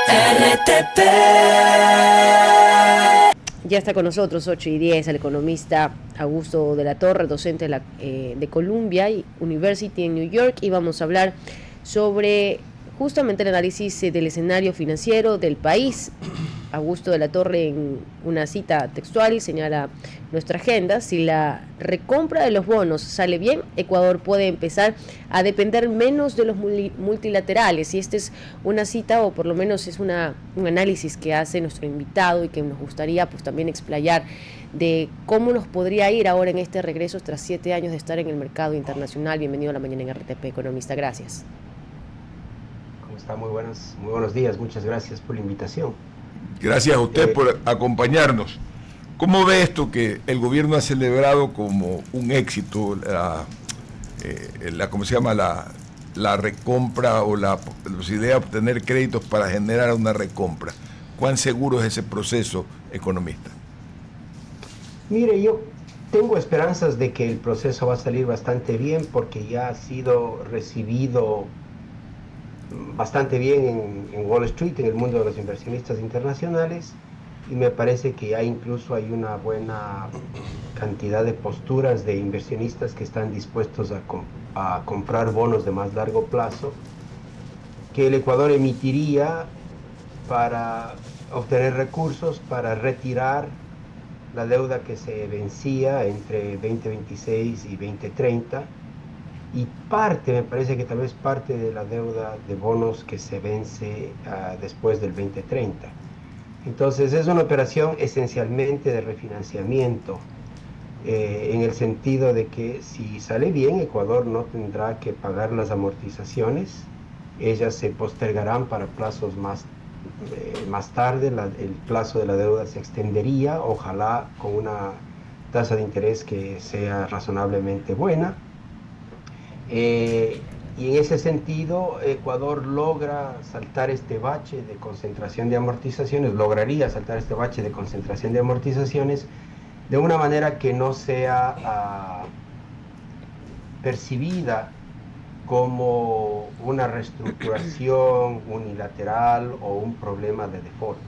RTP. Ya está con nosotros 8:10 el economista Augusto de la Torre, docente de Columbia University en New York, y vamos a hablar sobre justamente el análisis del escenario financiero del país. Augusto de la Torre, en una cita textual, señala nuestra agenda: si la recompra de los bonos sale bien, Ecuador puede empezar a depender menos de los multilaterales. Y esta es una cita, o por lo menos es un análisis que hace nuestro invitado, y que nos gustaría pues también explayar de cómo nos podría ir ahora en este regreso tras 7 años de estar en el mercado internacional. Bienvenido a la mañana en RTP, economista. Gracias. ¿Cómo está? Muy buenos días. Muchas gracias por la invitación. Gracias a usted por acompañarnos. ¿Cómo ve esto que el gobierno ha celebrado como un éxito, ¿cómo se llama? La recompra o la posibilidad de obtener créditos para generar una recompra? ¿Cuán seguro es ese proceso, economista? Mire, yo tengo esperanzas de que el proceso va a salir bastante bien, porque ya ha sido recibido bastante bien en Wall Street, en el mundo de los inversionistas internacionales, y me parece que ya incluso hay una buena cantidad de posturas de inversionistas que están dispuestos a comprar bonos de más largo plazo que el Ecuador emitiría para obtener recursos para retirar la deuda que se vencía entre 2026 y 2030, y me parece que tal vez parte de la deuda de bonos que se vence después del 2030. Entonces es una operación esencialmente de refinanciamiento, en el sentido de que si sale bien, Ecuador no tendrá que pagar las amortizaciones, ellas se postergarán para plazos más tarde, el plazo de la deuda se extendería, ojalá con una tasa de interés que sea razonablemente buena. Y en ese sentido, Ecuador lograría saltar este bache de concentración de amortizaciones de una manera que no sea percibida como una reestructuración unilateral o un problema de default.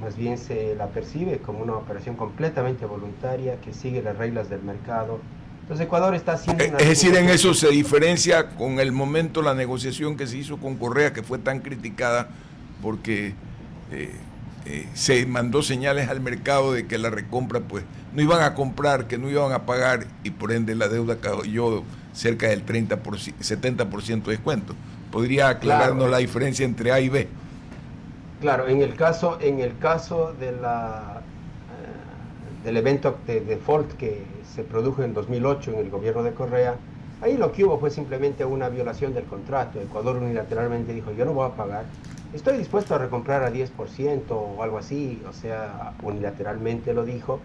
Más bien se la percibe como una operación completamente voluntaria que sigue las reglas del mercado. Entonces Ecuador está haciendo una... Es decir, en eso se diferencia con el momento, la negociación que se hizo con Correa, que fue tan criticada porque se mandó señales al mercado de que la recompra pues no iban a comprar, que no iban a pagar, y por ende la deuda cayó cerca del 70% de descuento. ¿Podría aclararnos, claro, la diferencia entre A y B? Claro, en el caso del evento de default que se produjo en 2008 en el gobierno de Correa, ahí lo que hubo fue simplemente una violación del contrato. Ecuador unilateralmente dijo: yo no voy a pagar, estoy dispuesto a recomprar a 10% o algo así, o sea, unilateralmente lo dijo.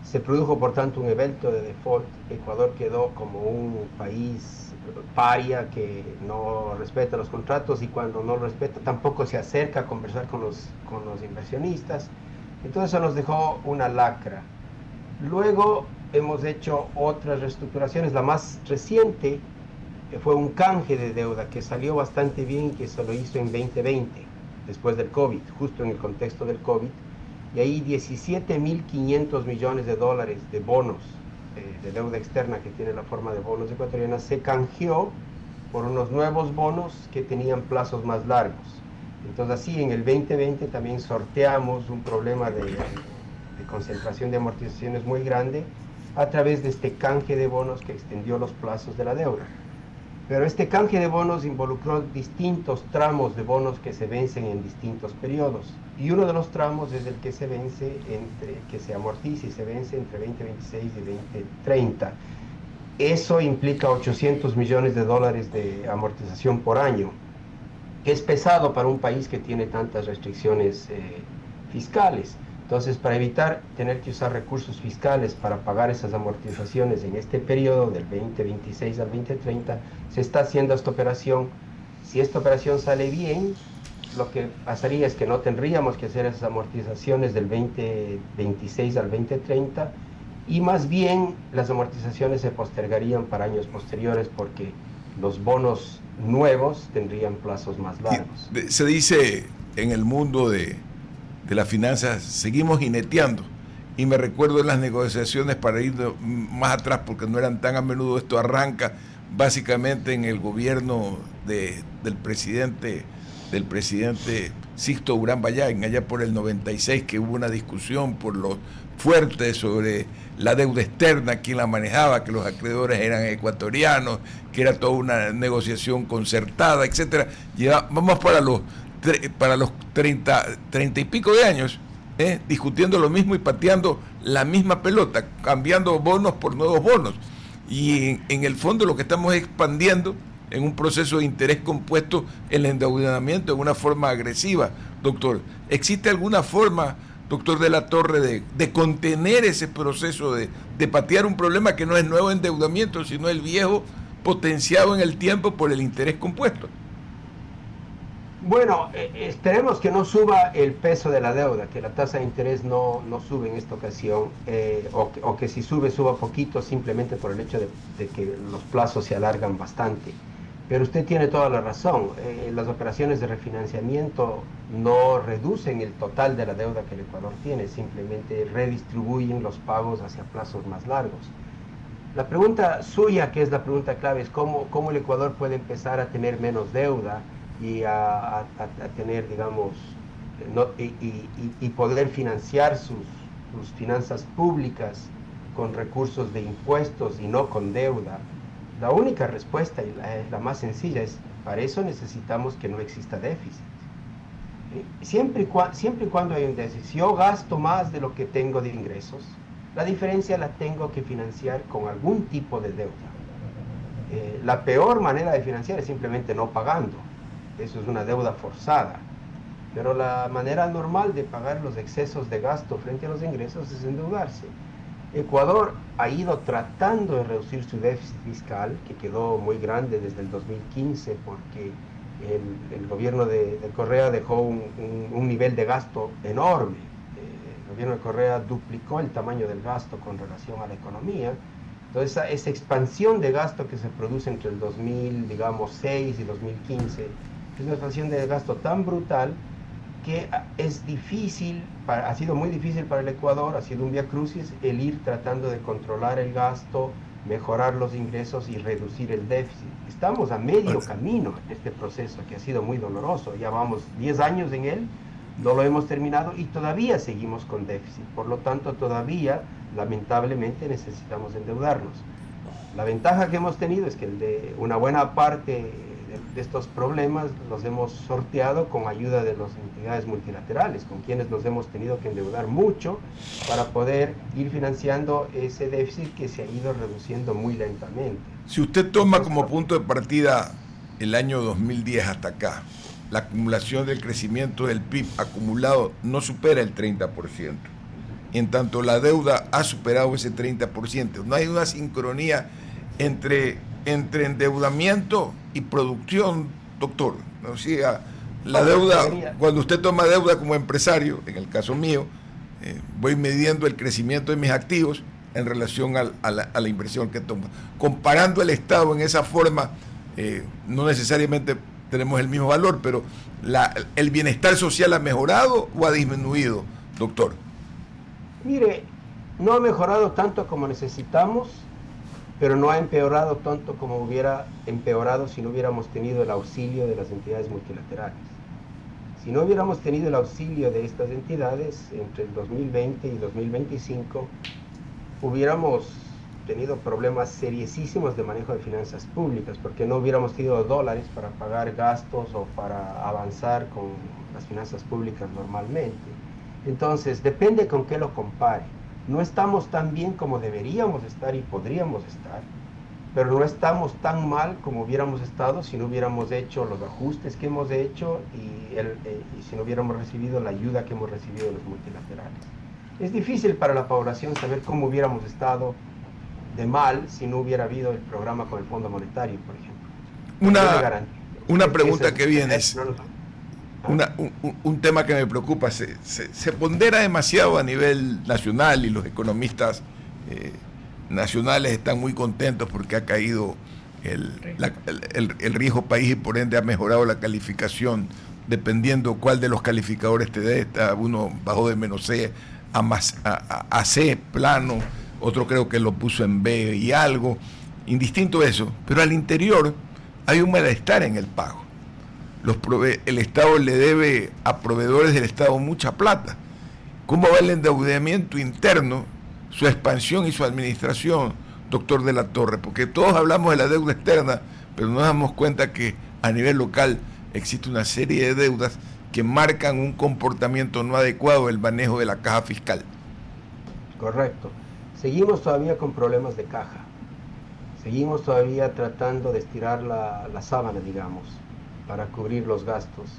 Se produjo por tanto un evento de default. Ecuador quedó como un país paria que no respeta los contratos, y cuando no lo respeta tampoco se acerca a conversar con los inversionistas. Entonces eso nos dejó una lacra. Luego hemos hecho otras reestructuraciones. La más reciente fue un canje de deuda que salió bastante bien, que se lo hizo en 2020, después del COVID, justo en el contexto del COVID. Y ahí 17.500 millones de dólares de bonos de deuda externa, que tiene la forma de bonos ecuatorianas, se canjeó por unos nuevos bonos que tenían plazos más largos. Entonces así en el 2020 también sorteamos un problema de concentración de amortizaciones muy grande a través de este canje de bonos que extendió los plazos de la deuda. Pero este canje de bonos involucró distintos tramos de bonos que se vencen en distintos periodos. Y uno de los tramos es el que se amortiza y se vence entre 2026 y 2030. Eso implica 800 millones de dólares de amortización por año, que es pesado para un país que tiene tantas restricciones fiscales. Entonces, para evitar tener que usar recursos fiscales para pagar esas amortizaciones en este periodo del 2026 al 2030, se está haciendo esta operación. Si esta operación sale bien, lo que pasaría es que no tendríamos que hacer esas amortizaciones del 2026 al 2030, y más bien las amortizaciones se postergarían para años posteriores, porque los bonos nuevos tendrían plazos más largos. Se dice en el mundo de las finanzas seguimos jineteando. Y me recuerdo en las negociaciones, para ir más atrás, porque no eran tan a menudo, esto arranca básicamente en el gobierno del presidente Sixto Durán Ballén, allá por el 96, que hubo una discusión por lo fuerte sobre la deuda externa, quién la manejaba, que los acreedores eran ecuatorianos, que era toda una negociación concertada, etcétera. Vamos para los 30 y pico de años, discutiendo lo mismo y pateando la misma pelota, cambiando bonos por nuevos bonos. Y en el fondo lo que estamos expandiendo en un proceso de interés compuesto, el endeudamiento en una forma agresiva. Doctor, ¿existe alguna forma, doctor de la Torre, de contener ese proceso, de patear un problema que no es nuevo endeudamiento, sino el viejo potenciado en el tiempo por el interés compuesto? Bueno, esperemos que no suba el peso de la deuda, que la tasa de interés no sube en esta ocasión, o que si suba poquito simplemente por el hecho de que los plazos se alargan bastante. Pero usted tiene toda la razón, las operaciones de refinanciamiento no reducen el total de la deuda que el Ecuador tiene, simplemente redistribuyen los pagos hacia plazos más largos. La pregunta suya, que es la pregunta clave, es cómo el Ecuador puede empezar a tener menos deuda y a tener, digamos, y poder financiar sus finanzas públicas con recursos de impuestos y no con deuda. La única respuesta, y la más sencilla, es: para eso necesitamos que no exista déficit. Siempre y cuando hay un déficit, si yo gasto más de lo que tengo de ingresos, la diferencia la tengo que financiar con algún tipo de deuda. La peor manera de financiar es simplemente no pagando. Eso es una deuda forzada. Pero la manera normal de pagar los excesos de gasto frente a los ingresos es endeudarse. Ecuador ha ido tratando de reducir su déficit fiscal, que quedó muy grande desde el 2015, porque el gobierno de Correa dejó un nivel de gasto enorme. El gobierno de Correa duplicó el tamaño del gasto con relación a la economía. Entonces, esa expansión de gasto que se produce entre el 2006 y 2015 es una expansión de gasto tan brutal que es difícil, ha sido muy difícil para el Ecuador, ha sido un viacrucis el ir tratando de controlar el gasto, mejorar los ingresos y reducir el déficit. Estamos a medio camino en este proceso que ha sido muy doloroso, ya vamos 10 años en él, no lo hemos terminado y todavía seguimos con déficit, por lo tanto todavía lamentablemente necesitamos endeudarnos. La ventaja que hemos tenido es que una buena parte de estos problemas los hemos sorteado con ayuda de las entidades multilaterales, con quienes nos hemos tenido que endeudar mucho para poder ir financiando ese déficit que se ha ido reduciendo muy lentamente. Si usted toma como punto de partida el año 2010 hasta acá, la acumulación del crecimiento del PIB acumulado no supera el 30%. En tanto la deuda ha superado ese 30%. No hay una sincronía entre endeudamiento y producción, doctor. O sea, la deuda, cuando usted toma deuda como empresario, en el caso mío, voy midiendo el crecimiento de mis activos en relación a la inversión que tomo. Comparando el Estado en esa forma, no necesariamente tenemos el mismo valor, pero ¿el bienestar social ha mejorado o ha disminuido, doctor? Mire, no ha mejorado tanto como necesitamos, pero no ha empeorado tanto como hubiera empeorado si no hubiéramos tenido el auxilio de las entidades multilaterales. Si no hubiéramos tenido el auxilio de estas entidades entre el 2020 y 2025, hubiéramos tenido problemas seriosísimos de manejo de finanzas públicas, porque no hubiéramos tenido dólares para pagar gastos o para avanzar con las finanzas públicas normalmente. Entonces, depende con qué lo compare. No estamos tan bien como deberíamos estar y podríamos estar, pero no estamos tan mal como hubiéramos estado si no hubiéramos hecho los ajustes que hemos hecho y si no hubiéramos recibido la ayuda que hemos recibido de los multilaterales. Es difícil para la población saber cómo hubiéramos estado de mal si no hubiera habido el programa con el Fondo Monetario, por ejemplo. Una pregunta que viene es... Un tema que me preocupa, se pondera demasiado a nivel nacional y los economistas nacionales están muy contentos porque ha caído el riesgo país y por ende ha mejorado la calificación dependiendo cuál de los calificadores te dé. Uno bajó de -C a C, plano, otro creo que lo puso en B y algo, indistinto eso, pero al interior hay un malestar en el pago. El Estado le debe a proveedores del Estado mucha plata. ¿Cómo va el endeudamiento interno, su expansión y su administración, doctor de la Torre? Porque todos hablamos de la deuda externa, pero nos damos cuenta que a nivel local existe una serie de deudas que marcan un comportamiento no adecuado del manejo de la caja fiscal. Correcto. Seguimos todavía con problemas de caja. Seguimos todavía tratando de estirar la sábana, digamos, para cubrir los gastos.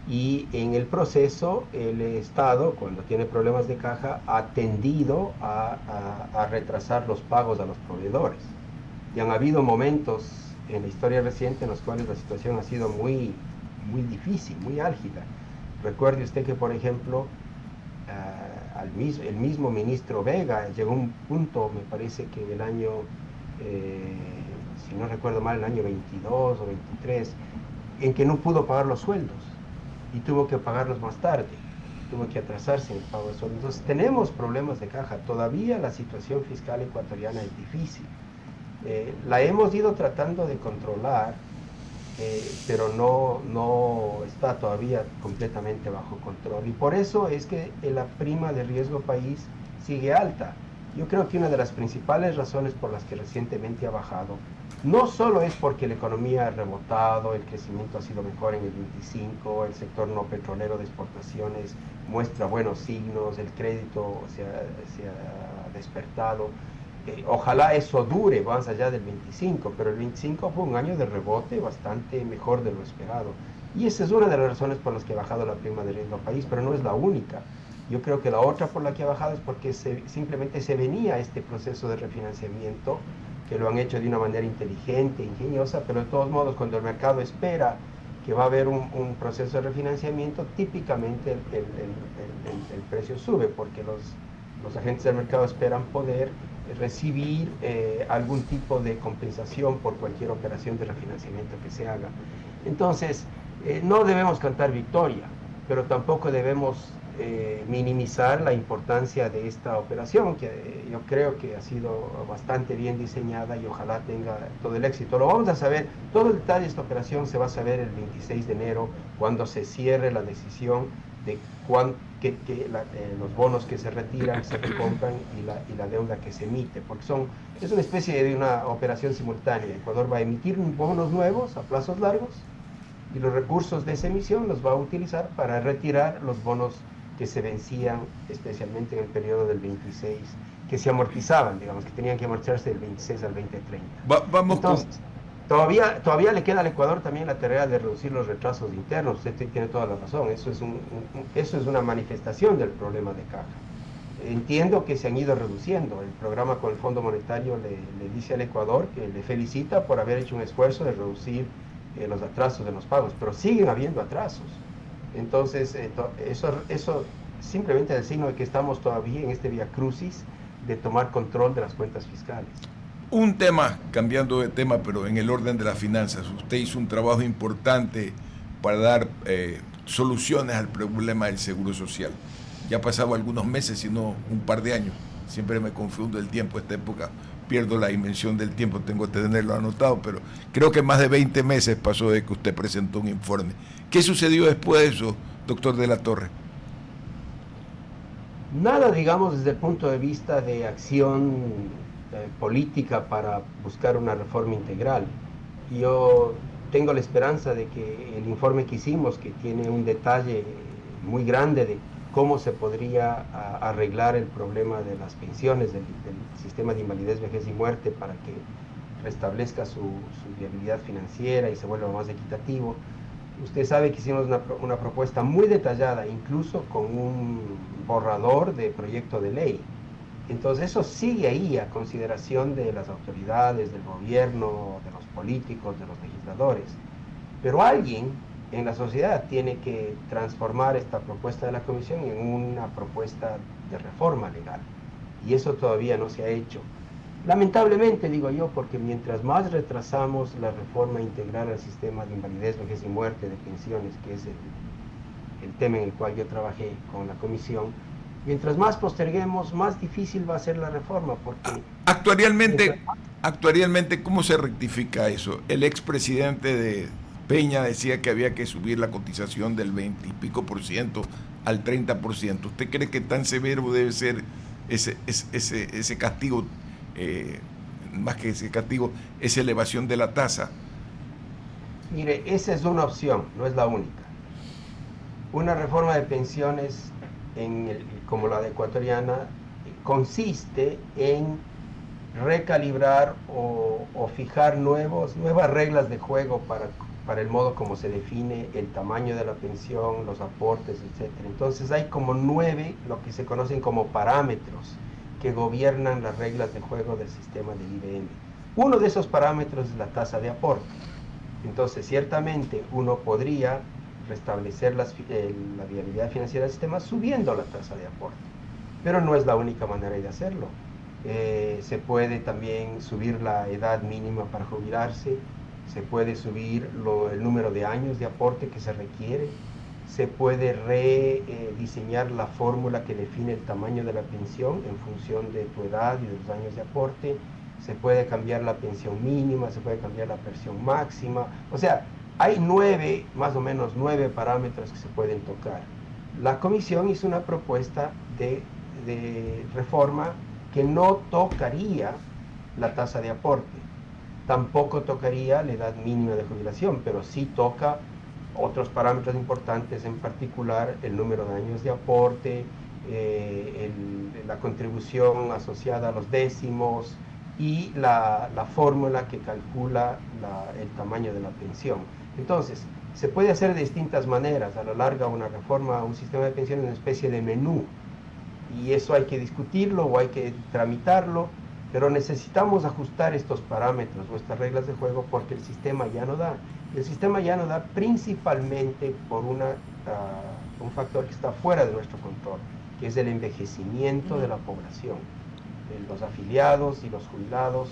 Y en el proceso, el Estado, cuando tiene problemas de caja, ha tendido a retrasar los pagos a los proveedores. Y han habido momentos en la historia reciente en los cuales la situación ha sido muy difícil, muy álgida. Recuerde usted que, por ejemplo, el mismo ministro Vega llegó a un punto, me parece que en el año, si no recuerdo mal, el año 22 o 23, en que no pudo pagar los sueldos y tuvo que pagarlos más tarde, tuvo que atrasarse en el pago de sueldos. Entonces tenemos problemas de caja, todavía la situación fiscal ecuatoriana es difícil. La hemos ido tratando de controlar, pero no está todavía completamente bajo control, y por eso es que la prima de riesgo país sigue alta. Yo creo que una de las principales razones por las que recientemente ha bajado no solo es porque la economía ha rebotado, el crecimiento ha sido mejor en el 25, el sector no petrolero de exportaciones muestra buenos signos, el crédito se ha despertado. Ojalá eso dure más allá del 25, pero el 25 fue un año de rebote bastante mejor de lo esperado. Y esa es una de las razones por las que ha bajado la prima de riesgo país, pero no es la única. Yo creo que la otra por la que ha bajado es porque simplemente se venía este proceso de refinanciamiento, que lo han hecho de una manera inteligente, ingeniosa, pero de todos modos, cuando el mercado espera que va a haber un proceso de refinanciamiento, típicamente el precio sube, porque los agentes del mercado esperan poder recibir algún tipo de compensación por cualquier operación de refinanciamiento que se haga. Entonces, no debemos cantar victoria, pero tampoco debemos minimizar la importancia de esta operación, que yo creo que ha sido bastante bien diseñada y ojalá tenga todo el éxito. Lo vamos a saber, todo el detalle de esta operación se va a saber el 26 de enero, cuando se cierre la decisión de los bonos que se retiran, se recompran y la deuda que se emite, porque es una especie de una operación simultánea. Ecuador va a emitir bonos nuevos a plazos largos y los recursos de esa emisión los va a utilizar para retirar los bonos que se vencían, especialmente en el periodo del 26, que se amortizaban, digamos, que tenían que amortizarse del 26 al 2030. Entonces, todavía le queda al Ecuador también la tarea de reducir los retrasos internos. Usted tiene toda la razón, eso es una manifestación del problema de caja. Entiendo que se han ido reduciendo. El programa con el Fondo Monetario le dice al Ecuador que le felicita por haber hecho un esfuerzo de reducir los atrasos de los pagos, pero siguen habiendo atrasos. Entonces, eso simplemente es el signo de que estamos todavía en este viacrucis de tomar control de las cuentas fiscales. Un tema, cambiando de tema, pero en el orden de las finanzas, usted hizo un trabajo importante para dar soluciones al problema del seguro social. Ya ha pasado algunos meses, si no un par de años. Siempre me confundo el tiempo, esta época pierdo la dimensión del tiempo, tengo que tenerlo anotado, pero creo que más de 20 meses pasó de que usted presentó un informe. ¿Qué sucedió después de eso, doctor de la Torre? Nada, digamos, desde el punto de vista de acción política para buscar una reforma integral. Yo tengo la esperanza de que el informe que hicimos, que tiene un detalle muy grande de cómo se podría arreglar el problema de las pensiones del sistema de invalidez, vejez y muerte para que restablezca su viabilidad financiera y se vuelva más equitativo. Usted sabe que hicimos una propuesta muy detallada, incluso con un borrador de proyecto de ley. Entonces eso sigue ahí a consideración de las autoridades, del gobierno, de los políticos, de los legisladores. Pero alguien en la sociedad tiene que transformar esta propuesta de la Comisión en una propuesta de reforma legal. Y eso todavía no se ha hecho. Lamentablemente, digo yo, porque mientras más retrasamos la reforma integral al sistema de invalidez, vejez y muerte, de pensiones, que es tema en el cual yo trabajé con la comisión. Mientras más posterguemos, más difícil va a ser la reforma, porque Actualmente, ¿cómo se rectifica eso? El expresidente de Peña decía que había que subir la cotización del 20 y pico por ciento al 30%. ¿Usted cree que tan severo debe ser ese castigo, más que ese castigo, esa elevación de la tasa? mire, esa es una opción, no es la única. Una reforma de pensiones como la de ecuatoriana consiste en recalibrar o fijar nuevas reglas de juego para el modo como se define el tamaño de la pensión, los aportes, etc. Entonces hay como 9, lo que se conocen como parámetros, que gobiernan las reglas de juego del sistema del IBM. Uno de esos parámetros es la tasa de aporte. Entonces, ciertamente uno podría restablecer la viabilidad financiera del sistema subiendo la tasa de aporte, pero no es la única manera de hacerlo. Se puede también subir la edad mínima para jubilarse, se puede subir el número de años de aporte que se requiere, se puede rediseñar la fórmula que define el tamaño de la pensión en función de tu edad y de los años de aporte, se puede cambiar la pensión mínima, se puede cambiar la pensión máxima, o sea, hay más o menos 9 parámetros que se pueden tocar. La comisión hizo una propuesta de reforma que no tocaría la tasa de aporte, tampoco tocaría la edad mínima de jubilación, pero sí toca otros parámetros importantes, en particular el número de años de aporte, la contribución asociada a los décimos y la fórmula que calcula el tamaño de la pensión. Entonces, se puede hacer de distintas maneras. A la larga, una reforma, un sistema de pensiones es una especie de menú, y eso hay que discutirlo o hay que tramitarlo, pero necesitamos ajustar estos parámetros, nuestras reglas de juego, porque el sistema ya no da. El sistema ya no da principalmente por un factor que está fuera de nuestro control, que es el envejecimiento de la población. Los afiliados y los jubilados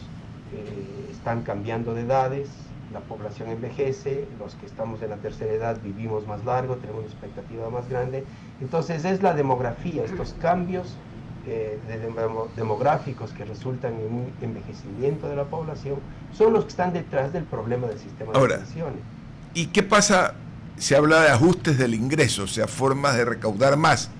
están cambiando de edades, la población envejece, los que estamos en la tercera edad vivimos más largo, tenemos una expectativa más grande. Entonces es la demografía, estos cambios demográficos que resultan en un envejecimiento de la población, son los que están detrás del problema del sistema de pensiones. ¿Y qué pasa? Se habla de ajustes del ingreso, o sea, formas de recaudar más.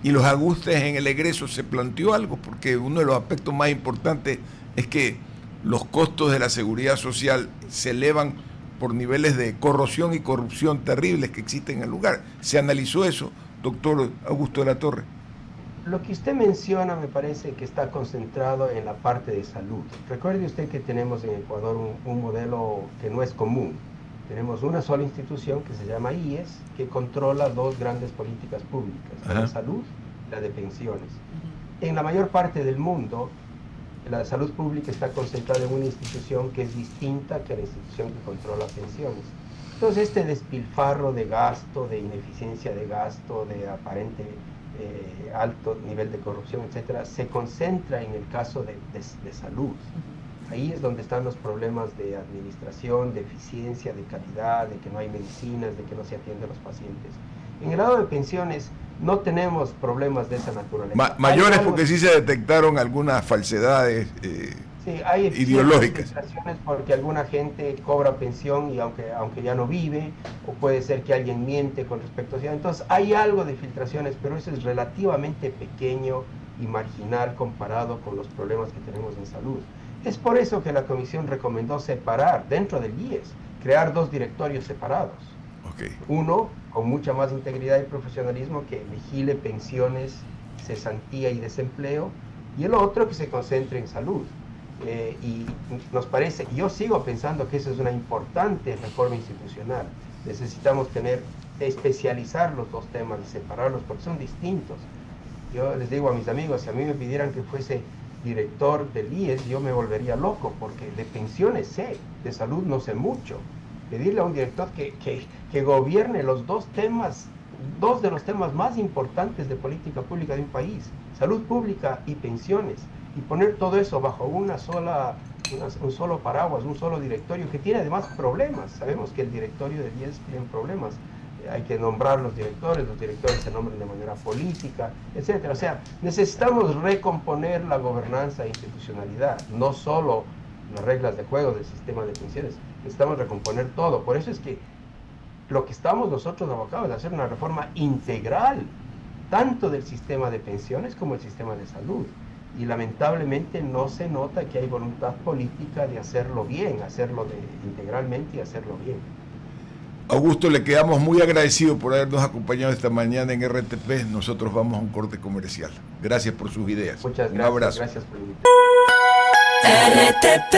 Y los ajustes en el egreso, ¿se planteó algo? Porque uno de los aspectos más importantes es que los costos de la seguridad social se elevan por niveles de corrosión y corrupción terribles que existen en el lugar. ¿Se analizó eso, doctor Augusto de la Torre? Lo que usted menciona me parece que está concentrado en la parte de salud. Recuerde usted que tenemos en Ecuador un modelo que no es común. Tenemos una sola institución que se llama IES, que controla 2 grandes políticas públicas, la de salud y la de pensiones. En la mayor parte del mundo, la salud pública está concentrada en una institución que es distinta que la institución que controla pensiones. Entonces, este despilfarro de gasto, de ineficiencia de gasto, de aparente alto nivel de corrupción, etcétera, se concentra en el caso de salud. Ahí es donde están los problemas de administración, de eficiencia, de calidad, de que no hay medicinas, de que no se atienden a los pacientes. En el lado de pensiones no tenemos problemas de esa naturaleza. Mayores porque sí se detectaron algunas falsedades sí, hay ideológicas. Porque alguna gente cobra pensión y aunque ya no vive, o puede ser que alguien miente con respecto a eso. Entonces hay algo de filtraciones, pero eso es relativamente pequeño y marginal comparado con los problemas que tenemos en salud. Es por eso que la comisión recomendó separar dentro del IES, crear 2 directorios separados. Okay. Uno con mucha más integridad y profesionalismo que vigile pensiones, cesantía y desempleo, y el otro que se concentre en salud. Y nos parece, yo sigo pensando que esa es una importante reforma institucional. Necesitamos especializar los 2 temas y separarlos porque son distintos. Yo les digo a mis amigos, si a mí me pidieran que fuese director del IES, yo me volvería loco, porque de pensiones sé, de salud no sé mucho. Pedirle a un director que gobierne los 2 de los temas más importantes de política pública de un país, salud pública y pensiones, y poner todo eso bajo un solo paraguas, un solo directorio, que tiene además problemas. Sabemos que el directorio del IES tiene problemas. hay que nombrar los directores se nombran de manera política, etcétera. O sea, necesitamos recomponer la gobernanza e institucionalidad, no solo las reglas de juego del sistema de pensiones, necesitamos recomponer todo. Por eso es que lo que estamos nosotros abocados es hacer una reforma integral, tanto del sistema de pensiones como el sistema de salud. Y lamentablemente no se nota que hay voluntad política de hacerlo bien, integralmente y hacerlo bien. Augusto, le quedamos muy agradecidos por habernos acompañado esta mañana en RTP. Nosotros vamos a un corte comercial. Gracias por sus ideas. Muchas gracias. Un abrazo. Gracias por invitarme. RTP